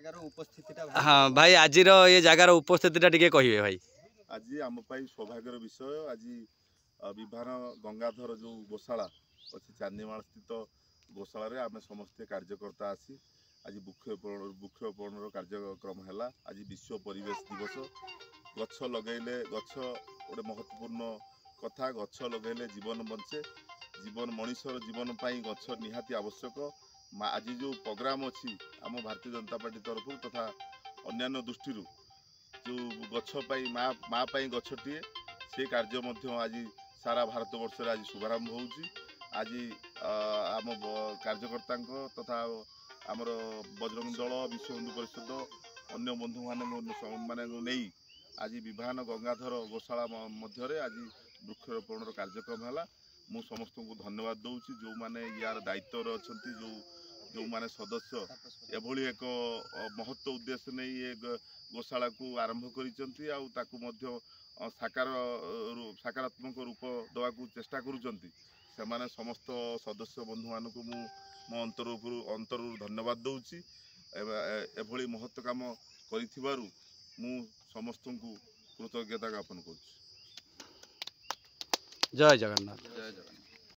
हाँ भाई आज ये जगार उपस्थितिटा टिके कहिए भाई। आज आम सौभाग्यर विषय आज विभान गंगाधर जो गोशाला अच्छी चांदीमाल स्थित गोशाला आम समस्ते कार्यकर्ता आसी आज वृक्षरोपण कार्यक्रम है। आज विश्व परिवेश दिवस गछ लगेले गछ गोटे महत्वपूर्ण कथा गछ लगेले जीवन बंचे जीवन मनीषर जीवन पाई गछ निहाती आवश्यक। आज जो प्रोग्राम अच्छी आम भारतीय जनता पार्टी तरफ तथा अन्य दृष्टि जो गछ पाई माँ पाई गछटीए से कार्य आज सारा भारत वर्ष आज शुभारंभ होउची। आज आम कार्यकर्ता तथा आमर बजरंग दल विश्व हिंदू परिषद अन्य बंधु माने नहीं आज विभान गंगाधर गोशाला मध्य आज वृक्षरोपण कार्यक्रम है। मु समस्त को धन्यवाद दूची जो माने यार दायित्व अच्छा जो माने सदस्य एभली एक महत्व उद्देश्य नहीं ये गोशाला को आरंभ करिसंती आ ताकू मध्य सकारात्मक रूप देवा चेष्टा करुचंती से माने समस्त सदस्य बंधु मान को मो अंतर धन्यवाद दूची। एभली महत्व काम करिथिबारु मु समस्त को कृतज्ञता ज्ञापन करुछि। जय जगन्नाथ। जय जगन्नाथ।